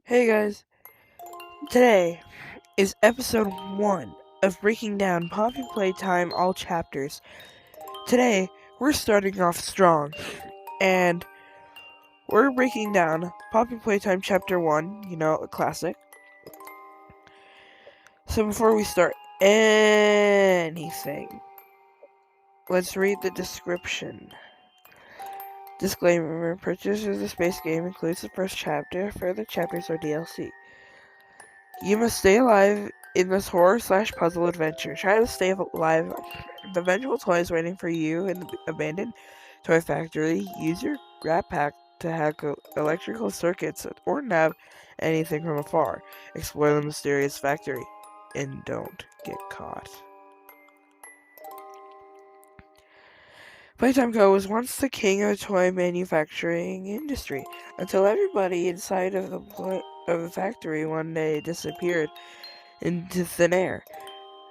Hey guys, today is episode 1 of breaking down Poppy Playtime all chapters. Today, we're starting off strong, and we're breaking down Poppy Playtime chapter 1, a classic. So before we start anything, let's read the description. Disclaimer, purchase of the space game includes the first chapter, further chapters are DLC. You must stay alive in this horror/puzzle adventure. Try to stay alive. The vengeful toy is waiting for you in the abandoned toy factory. Use your grab pack to hack electrical circuits or nab anything from afar. Explore the mysterious factory and don't get caught. Playtime Co. was once the king of the toy manufacturing industry until everybody inside of the factory one day disappeared into thin air.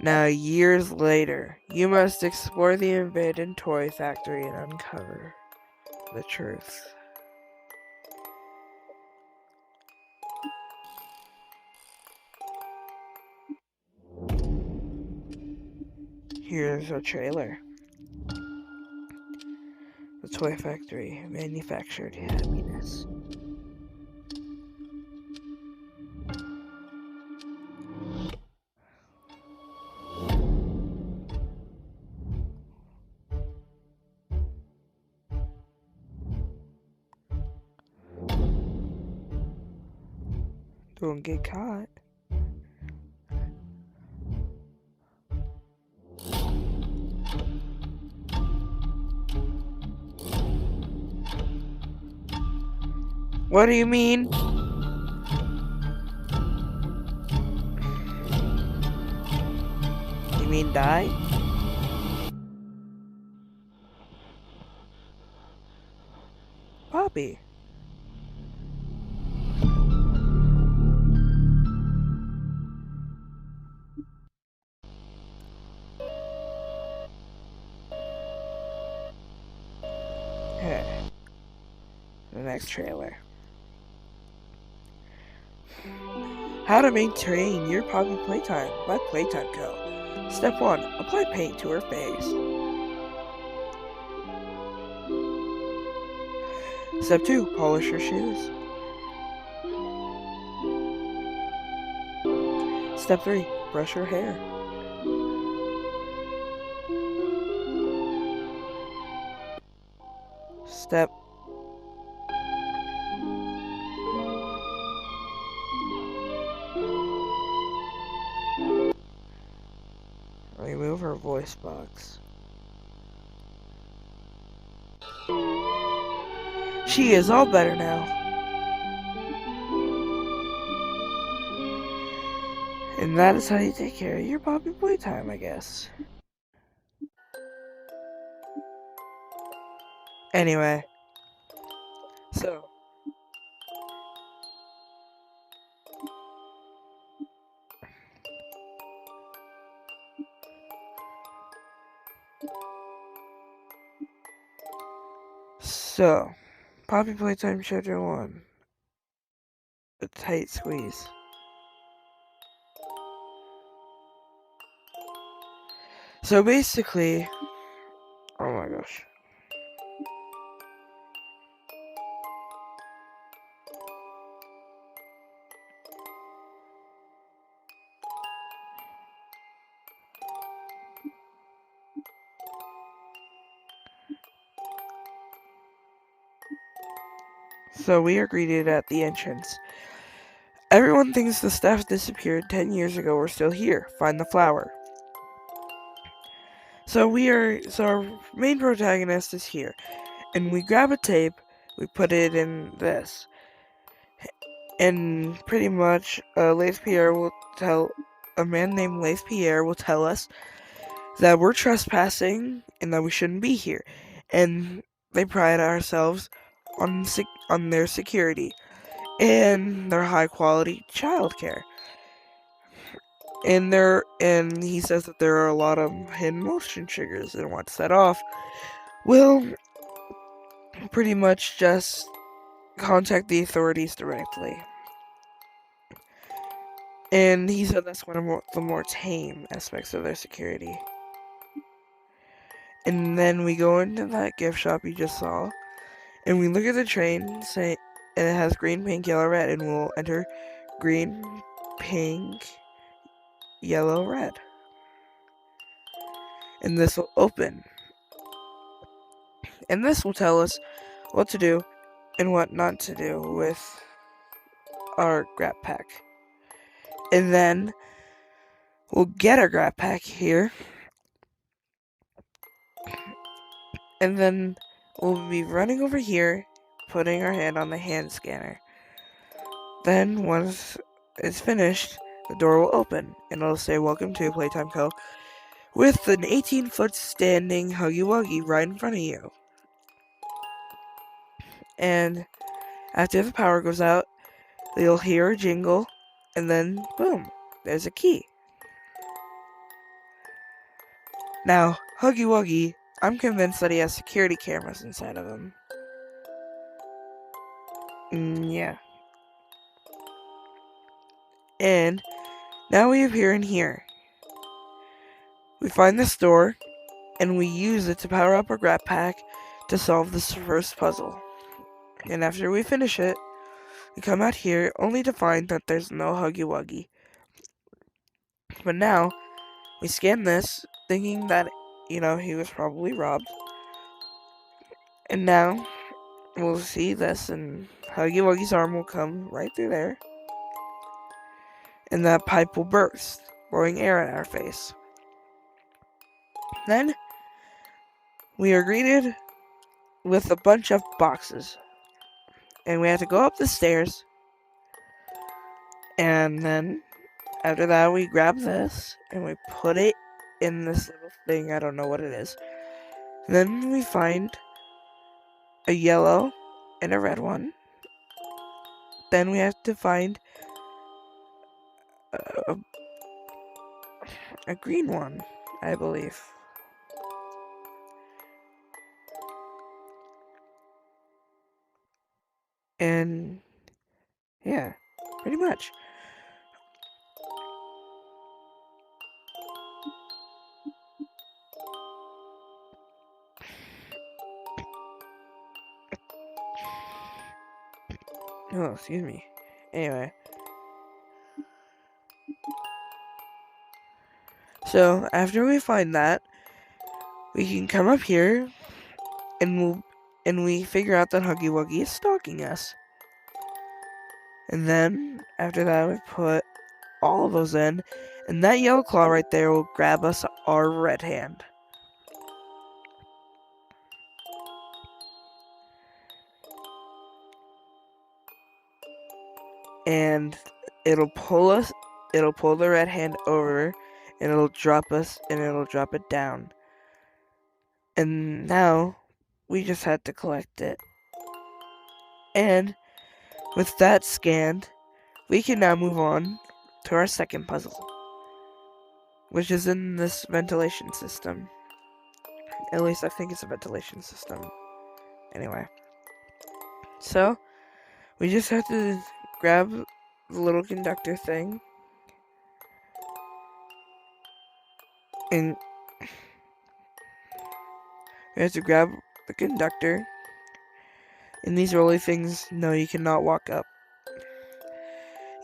Now, years later, you must explore the abandoned toy factory and uncover the truth. Here's a trailer. The toy factory manufactured happiness. Don't get caught. What do you mean? You mean die? Poppy. The next trailer. How to maintain your Poppy Playtime by Playtime Co. Step 1. Apply paint to her face. Step 2. Polish her shoes. Step 3. Brush her hair. Step Remove her voice box. She is all better now. And that is how you take care of your Poppy Playtime, I guess. Anyway. So, Poppy Playtime Chapter 1. A tight squeeze. So basically, oh my gosh. So we are greeted at the entrance. Everyone thinks the staff disappeared 10 years ago are still here. Find the flower. So our main protagonist is here. And we grab a tape, we put it in this. And pretty much, a man named Leith Pierre will tell us that we're trespassing and that we shouldn't be here. And they pride ourselves on their security and their high quality childcare. And he says that there are a lot of hidden motion triggers, and what set off will pretty much just contact the authorities directly. And he said that's one of the more tame aspects of their security. And then we go into that gift shop you just saw, and we look at the train, and it has green, pink, yellow, red, and we'll enter green, pink, yellow, red. And this will open. And this will tell us what to do and what not to do with our grab pack. And then we'll get our grab pack here. And then we'll be running over here, putting our hand on the hand scanner. Then once it's finished, the door will open and it'll say Welcome to Playtime Co. with an 18-foot standing Huggy Wuggy right in front of you. And after the power goes out, you'll hear a jingle, and then boom, there's a key. Now, Huggy Wuggy, I'm convinced that he has security cameras inside of him. Yeah. And now we appear in here. We find this door, and we use it to power up our grab pack to solve this first puzzle. And after we finish it, we come out here only to find that there's no Huggy Wuggy. But now, we scan this, thinking that, he was probably robbed. And now, we'll see this, and Huggy Wuggy's arm will come right through there. And that pipe will burst, blowing air at our face. Then, we are greeted with a bunch of boxes. And we have to go up the stairs. And then, after that, we grab this, and we put it in this little thing. I don't know what it is. Then we find a yellow and a red one. Then we have to find a green one, I believe. And yeah, pretty much. Oh, excuse me. Anyway. So, after we find that, we can come up here and we figure out that Huggy Wuggy is stalking us. And then, after that, we put all of those in, and that yellow claw right there will grab us our red hand. And it'll pull the red hand over, and it'll drop it down. And now, we just had to collect it. And with that scanned, we can now move on to our second puzzle, which is in this ventilation system. At least I think it's a ventilation system. Anyway. So, we just have to grab the little conductor thing. And we have to grab the conductor. And these rolly things, no, you cannot walk up.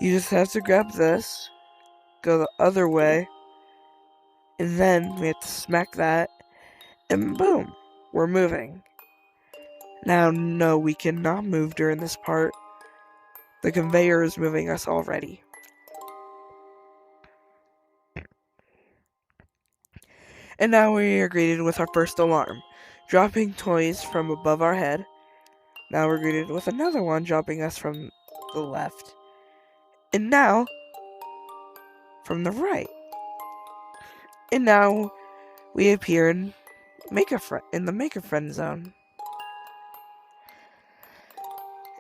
You just have to grab this, go the other way, and then we have to smack that, and boom, we're moving. Now, no, we cannot move during this part. The conveyor is moving us already. And now we are greeted with our first alarm, dropping toys from above our head. Now we're greeted with another one dropping us from the left. And now, from the right. And now, we appear in the Maker Friend Zone.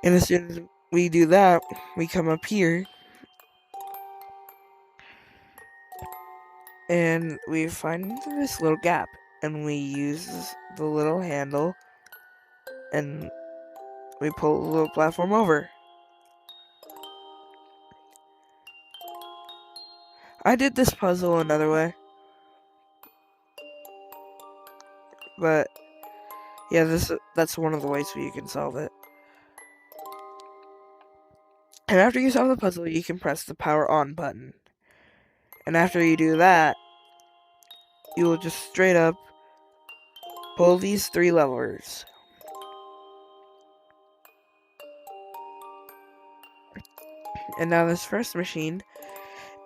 And as soon as we do that, we come up here. And we find this little gap. And we use the little handle. And we pull the little platform over. I did this puzzle another way. But yeah, that's one of the ways you can solve it. And after you solve the puzzle, you can press the power on button. And after you do that, you will just straight up pull these 3 levers. And now this first machine,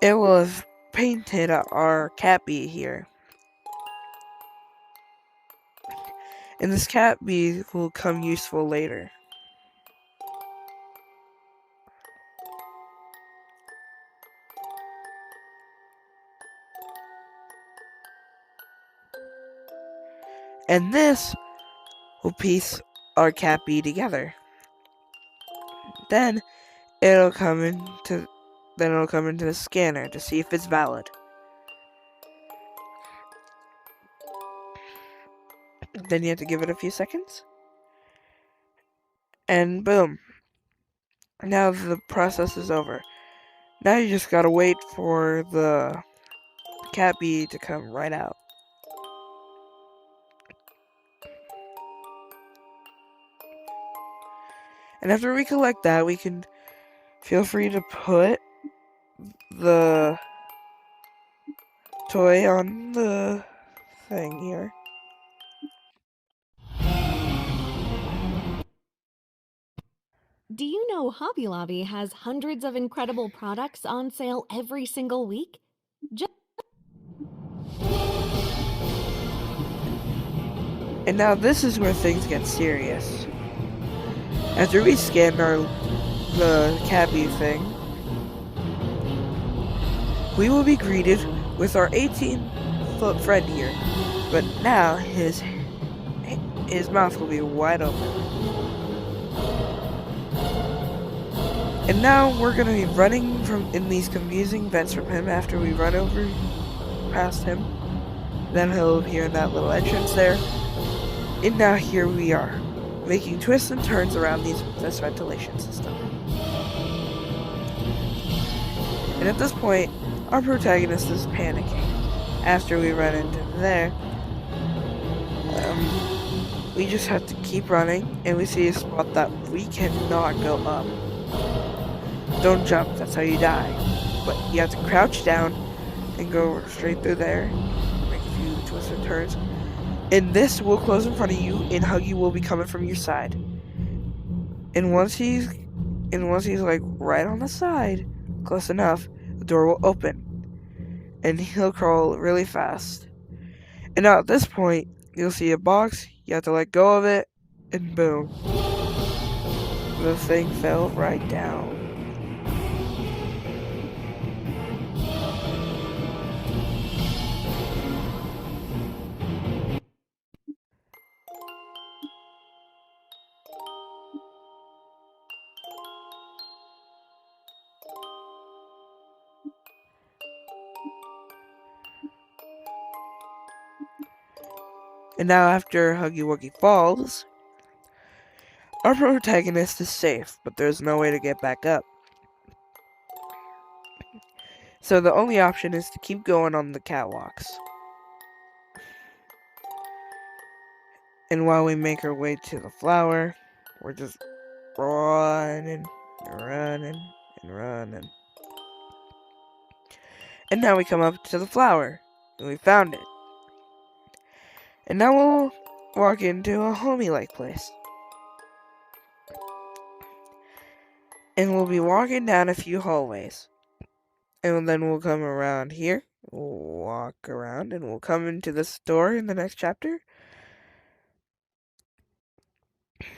it will have painted our cat bee here. And this cat bee will come useful later. And this will piece our cat bee together. Then it'll come into the scanner to see if it's valid. Then you have to give it a few seconds. And boom. Now the process is over. Now you just gotta wait for the cat bee to come right out. And after we collect that, we can feel free to put the toy on the thing here. Do you know Hobby Lobby has hundreds of incredible products on sale every single week? And now this is where things get serious. After we scan the cat bee thing, we will be greeted with our 18-foot friend here. But now his mouth will be wide open. And now we're gonna be running in these confusing vents from him after we run over past him. Then he'll appear in that little entrance there. And now here we are, making twists and turns around this ventilation system. And at this point, our protagonist is panicking. After we run into there, we just have to keep running, and we see a spot that we cannot go up. Don't jump, that's how you die. But you have to crouch down and go straight through there, make a few twists and turns. And this will close in front of you, and Huggy will be coming from your side. And once he's like right on the side, close enough, the door will open. And he'll crawl really fast. And now at this point, you'll see a box, you have to let go of it, and boom. The thing fell right down. And now after Huggy Wuggy falls, our protagonist is safe, but there's no way to get back up. So the only option is to keep going on the catwalks. And while we make our way to the flower, we're just running, running, and running. And now we come up to the flower, and we found it. And now we'll walk into a homey-like place. And we'll be walking down a few hallways. And then we'll come around here, we'll walk around, and we'll come into this door in the next chapter.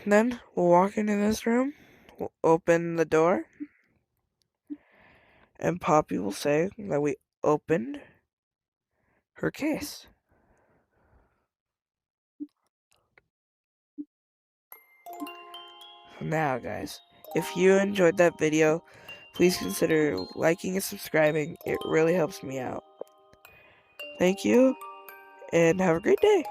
Then we'll walk into this room, we'll open the door, and Poppy will say that we opened her case. Now guys, if you enjoyed that video, please consider liking and subscribing. It really helps me out. Thank you, and have a great day.